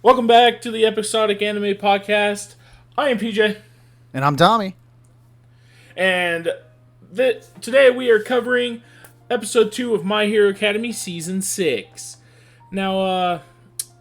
Welcome back to the Episodic Anime Podcast. I am PJ, And I'm Tommy. and today we are covering episode 2 of My Hero Academy Season 6. Now,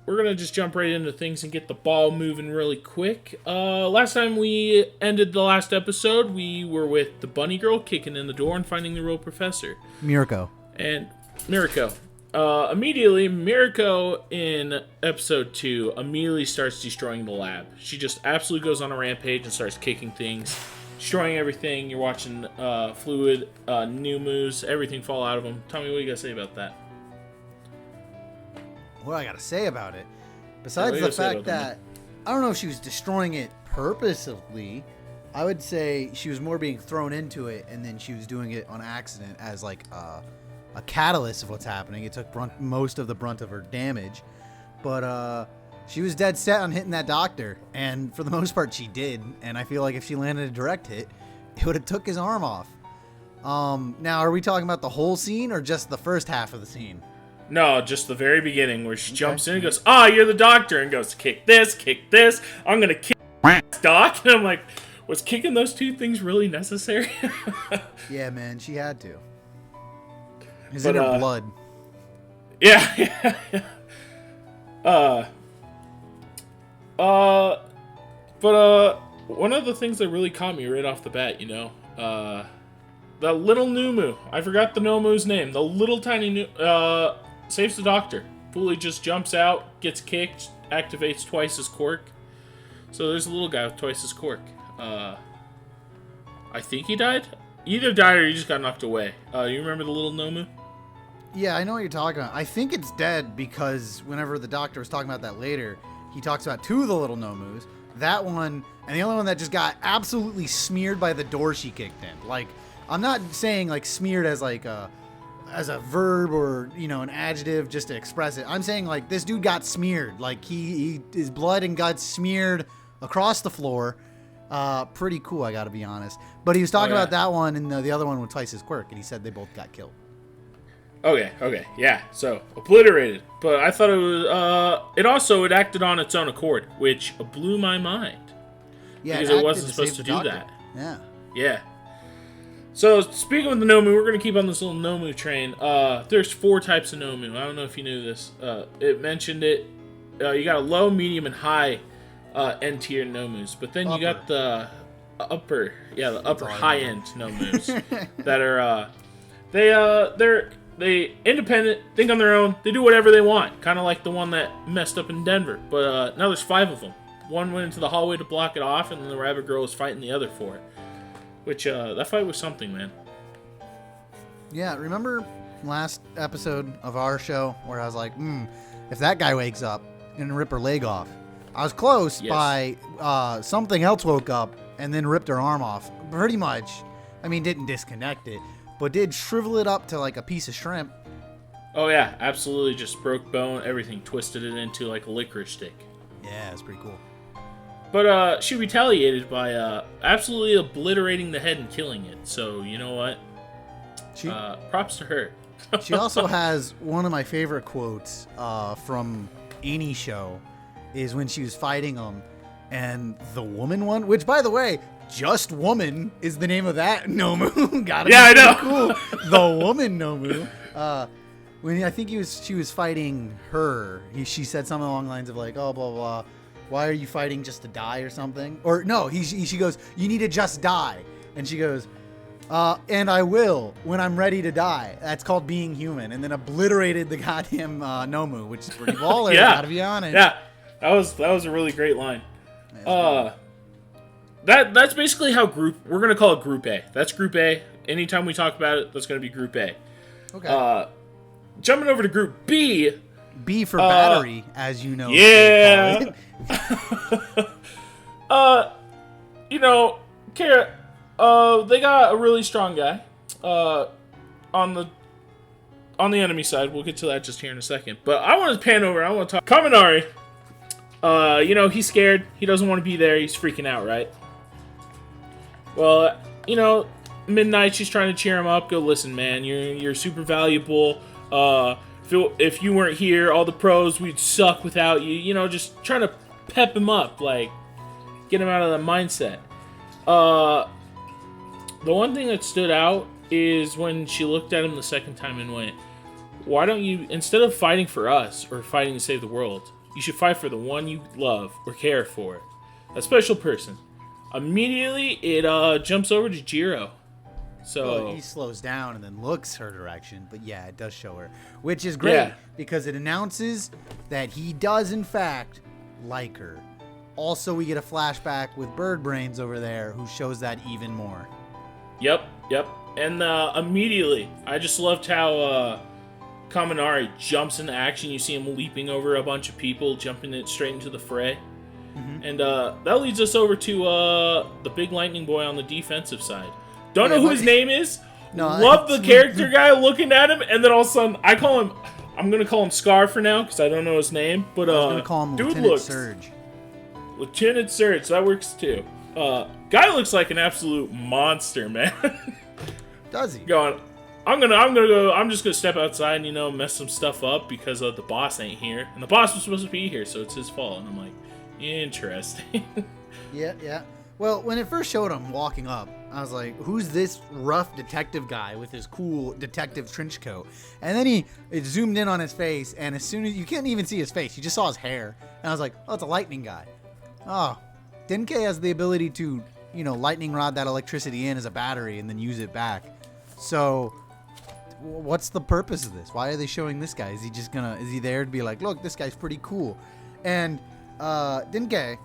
we're going to just jump right into things and get the ball moving really quick. Last time we ended the last episode, we were with the bunny girl kicking in the door and finding the real professor. Mirko. And Mirko. Immediately, Mirko in episode 2 immediately starts destroying the lab. She just absolutely goes on a rampage and starts kicking things, destroying everything. You're watching Fluid, Nomus, everything fall out of them. Tell me what you got to say about that. What do I got to say about it? Besides the fact that I don't know if she was destroying it purposefully. I would say she was more being thrown into it, and then she was doing it on accident as like a catalyst of what's happening. It took most of the brunt of her damage, but she was dead set on hitting that doctor, and for the most part she did. And I feel like if she landed a direct hit, it would have took his arm off. Now, are we talking about the whole scene or just the first half of the scene? No, just the very beginning where she jumps in and goes, you're the doctor, and goes, kick this, I'm gonna kick this, doc. And I'm like, was kicking those two things really necessary? Yeah, man, she had to. It's in her blood. Yeah. But one of the things that really caught me right off the bat, the little Nomu. I forgot the Nomu's name. The little tiny saves the doctor. Fully just jumps out, gets kicked, activates twice his quirk. So there's a little guy with twice his quirk. I think he died. Either died or he just got knocked away. You remember the little Nomu? Yeah, I know what you're talking about. I think it's dead because whenever the doctor was talking about that later, he talks about two of the little Nomus. That one, and the only one that just got absolutely smeared by the door she kicked in. Like, I'm not saying like smeared as like as a verb or, an adjective just to express it. I'm saying like this dude got smeared. Like his blood and guts smeared across the floor. Pretty cool, I gotta be honest. But he was talking about that one and the other one with twice his quirk, and he said they both got killed. Okay, yeah. So obliterated, but I thought it was. It acted on its own accord, which blew my mind. Yeah, because it wasn't supposed to do that. Yeah. So speaking of the Nomu, we're gonna keep on this little Nomu train. There's 4 types of Nomu. I don't know if you knew this. It mentioned it. You got a low, medium, and high end tier Nomus, but then you got the upper high end Nomus that are they independent, think on their own, they do whatever they want, kind of like the one that messed up in Denver. But now there's 5 of them. One went into the hallway to block it off, and then the rabbit girl was fighting the other for it. Which that fight was something, man. Yeah, remember last episode of our show where I was like, if that guy wakes up and rip her leg off. I was close by something else woke up and then ripped her arm off. Pretty much. I mean, didn't disconnect it, but did shrivel it up to like a piece of shrimp. Oh yeah, absolutely. Just broke bone, everything, twisted it into like a licorice stick. Yeah, it's pretty cool. But she retaliated by absolutely obliterating the head and killing it. So you know what? Props to her. She also has one of my favorite quotes from any show is when she was fighting them, and the woman one, which by the way, Just Woman is the name of that Nomu. Gotta I know. Cool. The woman Nomu. When I think she was fighting her, she said something along the lines of like, oh, blah, blah, why are you fighting just to die or something? Or no, she goes, you need to just die. And she goes, and I will when I'm ready to die. That's called being human. And then obliterated the goddamn Nomu, which is pretty baller, gotta be honest. Yeah, that was a really great line. That's basically how we're going to call it Group A. That's Group A. Anytime we talk about it, that's going to be Group A. Okay. Jumping over to Group B. B for battery, as you know. Yeah. Kara, they got a really strong guy on the enemy side. We'll get to that just here in a second. But I want to pan over. I want to talk. Kaminari. He's scared. He doesn't want to be there. He's freaking out, right? Well, midnight, she's trying to cheer him up. Go, listen, man, you're super valuable. if you weren't here, all the pros, we'd suck without you. You know, just trying to pep him up, like, get him out of the mindset. The one thing that stood out is when she looked at him the second time and went, why don't you, instead of fighting for us or fighting to save the world, you should fight for the one you love or care for, a special person. Immediately, it jumps over to Jiro. So well, he slows down and then looks her direction, but yeah, it does show her, which is great because it announces that he does in fact like her. Also, we get a flashback with Bird Brains over there, who shows that even more. Yep. And immediately, I just loved how Kaminari jumps into action. You see him leaping over a bunch of people, jumping it straight into the fray. Mm-hmm. And that leads us over to the big lightning boy on the defensive side. Don't know who his name is. No, love the character guy looking at him, and then all of a sudden, I'm going to call him Scar for now, because I don't know his name. But I was going to call him Lieutenant Surge. Lieutenant Surge, that works too. Guy looks like an absolute monster, man. Does he? I'm just gonna step outside and mess some stuff up because the boss ain't here, and the boss was supposed to be here, so it's his fault. And I'm like, interesting. Yeah. Well, when it first showed him walking up, I was like, who's this rough detective guy with his cool detective trench coat? And then it zoomed in on his face, and as soon as you couldn't even see his face, you just saw his hair, and I was like, oh, it's a lightning guy. Oh, Denke has the ability to, lightning rod that electricity in as a battery and then use it back. So, what's the purpose of this? Why are they showing this guy? Is he there to be like, look, this guy's pretty cool? And Denke,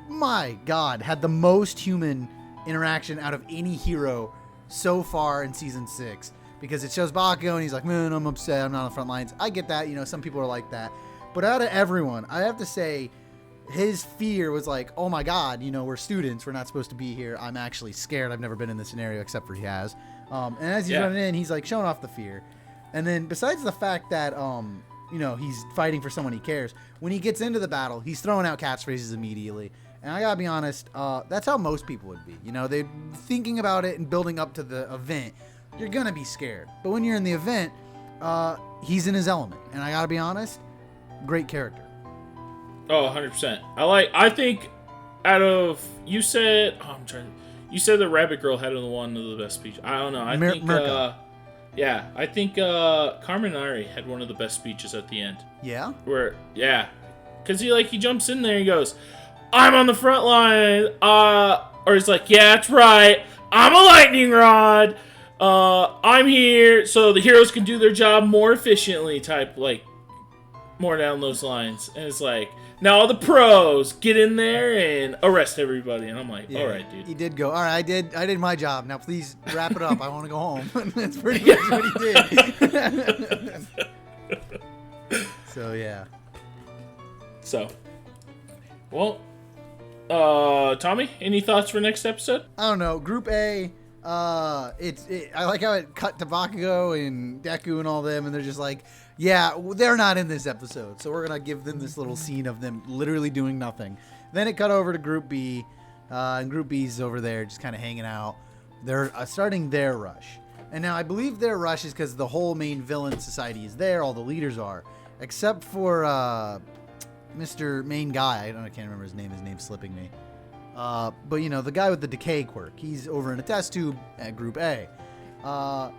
my God, had the most human interaction out of any hero so far in season 6, because it shows Bakugo and he's like, man, I'm upset, I'm not on the front lines. I get that, some people are like that, but out of everyone, I have to say his fear was like, oh my God, we're students, we're not supposed to be here, I'm actually scared, I've never been in this scenario except for he has, and as he's running in, he's like showing off the fear. And then besides the fact that he's fighting for someone he cares, when he gets into the battle, he's throwing out catchphrases immediately. And I gotta be honest, that's how most people would be. They're thinking about it and building up to the event. You're gonna be scared. But when you're in the event, he's in his element. And I gotta be honest, great character. Oh, 100%. I think you said the Rabbit Girl had one of the best speeches. I don't know. I think Mirko. I think Kaminari had one of the best speeches at the end. Yeah? Because he jumps in there and goes, I'm on the front line, or he's like, yeah, that's right, I'm a lightning rod, I'm here so the heroes can do their job more efficiently, type, more down those lines. And it's like, now all the pros get in there and arrest everybody. And I'm like, all right, dude. He did go, all right, I did my job, now please wrap it up, I want to go home. That's pretty much what he did. So, yeah. Well, Tommy, any thoughts for next episode? I don't know. Group A, I like how it cut to Bakugo and Deku and all them, and they're just like, yeah, they're not in this episode, so we're gonna give them this little scene of them literally doing nothing. Then it cut over to Group B, and Group B's over there just kind of hanging out. They're starting their rush, and now I believe their rush is because the whole main villain society is there, all the leaders are, except for Mr. Main Guy. I can't remember his name. His name's slipping me. But the guy with the decay quirk, he's over in a test tube at Group A.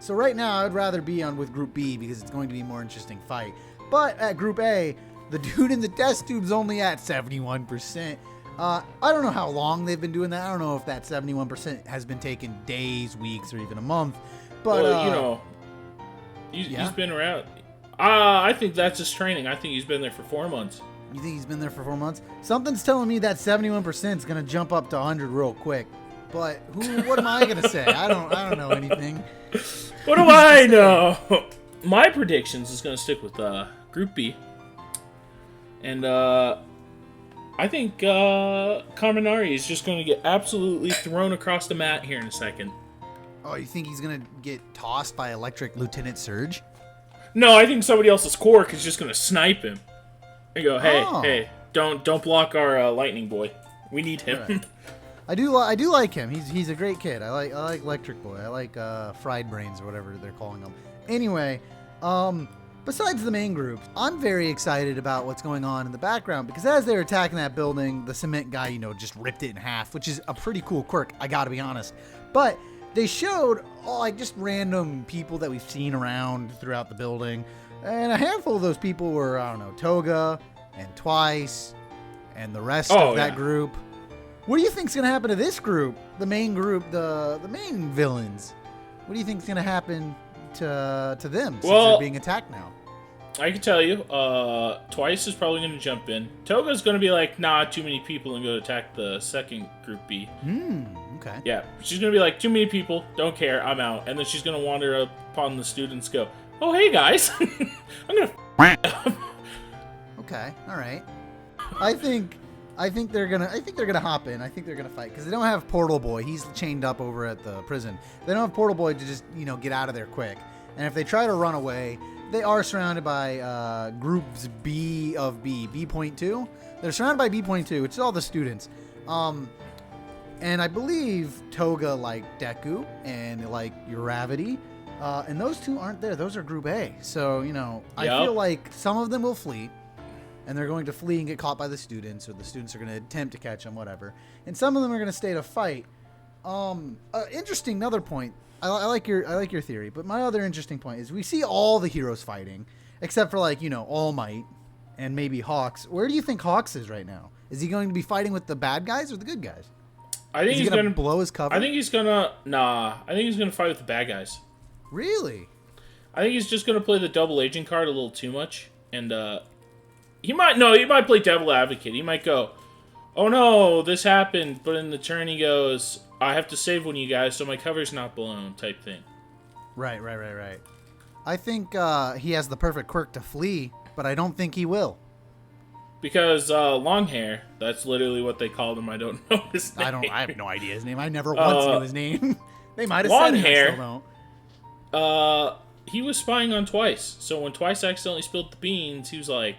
So right now, I'd rather be on with Group B because it's going to be a more interesting fight. But at Group A, the dude in the test tube's only at 71%. I don't know how long they've been doing that. I don't know if that 71% has been taken days, weeks, or even a month. But he's been around. I think that's his training. I think he's been there for 4 months. You think he's been there for 4 months? Something's telling me that 71% is going to jump up to 100 real quick. But what am I going to say? I don't know anything. What do I know? My predictions is going to stick with Group B. And I think Kaminari is just going to get absolutely thrown across the mat here in a second. Oh, you think he's going to get tossed by Electric Lieutenant Surge? No, I think somebody else's Quark is just going to snipe him. And go, hey, don't block our lightning boy. We need him. Right. I do like him. He's a great kid. I like Electric Boy. I like Fried Brains or whatever they're calling him. Anyway, Besides the main group, I'm very excited about what's going on in the background because as they're attacking that building, the cement guy, just ripped it in half, which is a pretty cool quirk, I gotta be honest. But they showed just random people that we've seen around throughout the building. And a handful of those people were, I don't know, Toga and Twice and the rest of that group. What do you think's going to happen to this group, the main group, the main villains? What do you think's going to happen to them since they're being attacked now? I can tell you, Twice is probably going to jump in. Toga's going to be like, nah, too many people, and go attack the second group B. Okay. Yeah, she's going to be like, too many people, don't care, I'm out. And then she's going to wander upon the students, go, oh, hey, guys. I'm going to Okay, all right. I think they're gonna hop in. I think they're gonna fight because they don't have Portal Boy. He's chained up over at the prison. They don't have Portal Boy to just get out of there quick. And if they try to run away, they are surrounded by groups B of B.2. They're surrounded by B.2, which is all the students. And I believe Toga like Deku and like Uravity. And those two aren't there. Those are Group A. So I feel like some of them will flee. And they're going to flee and get caught by the students, or the students are going to attempt to catch them, whatever. And some of them are going to stay to fight. Interesting. Another point. I like your theory, but my other interesting point is we see all the heroes fighting, except for All Might and maybe Hawks. Where do you think Hawks is right now? Is he going to be fighting with the bad guys or the good guys? I think he's going to blow his cover. I think he's gonna I think he's gonna fight with the bad guys. Really? I think he's just gonna play the double agent card a little too much, and He might play devil advocate. He might go, oh no, this happened, but in the turn he goes, I have to save one of you guys so my cover's not blown, type thing. Right. I think he has the perfect quirk to flee, but I don't think he will. Because long hair, that's literally what they called him. I don't know his name. I have no idea his name. I never once knew his name. They might have said it, I still don't. He was spying on Twice, so when Twice accidentally spilled the beans, he was like,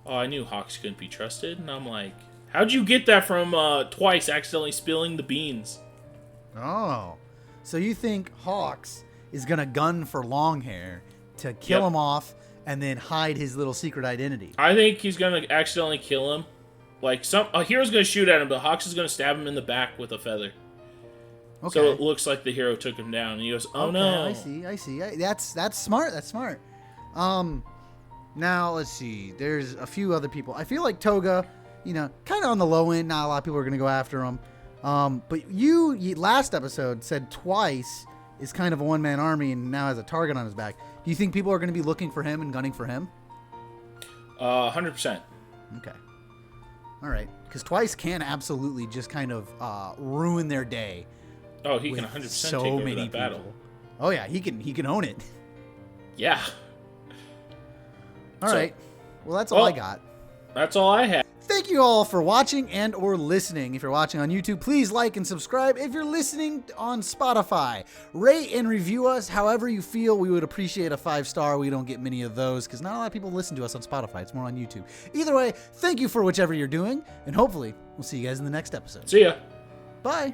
oh, I knew Hawks couldn't be trusted. And I'm like, how'd you get that from Twice accidentally spilling the beans? Oh. So you think Hawks is going to gun for Longhair to kill him off and then hide his little secret identity? I think he's going to accidentally kill him. Like, a hero's going to shoot at him, but Hawks is going to stab him in the back with a feather. Okay. So it looks like the hero took him down. And he goes, oh no. I see. That's smart. Now, let's see. There's a few other people. I feel like Toga, kind of on the low end. Not a lot of people are going to go after him. But you last episode said Twice is kind of a one-man army and now has a target on his back. Do you think people are going to be looking for him and gunning for him? 100%. Okay. All right. Because Twice can absolutely just kind of ruin their day. Oh, he can 100% take over that battle. Oh, yeah. He can own it. Yeah. All right. Well, that's all I got. That's all I had. Thank you all for watching and or listening. If you're watching on YouTube, please like and subscribe. If you're listening on Spotify, rate and review us however you feel. We would appreciate a 5-star. We don't get many of those because not a lot of people listen to us on Spotify. It's more on YouTube. Either way, thank you for whichever you're doing, and hopefully we'll see you guys in the next episode. See ya. Bye.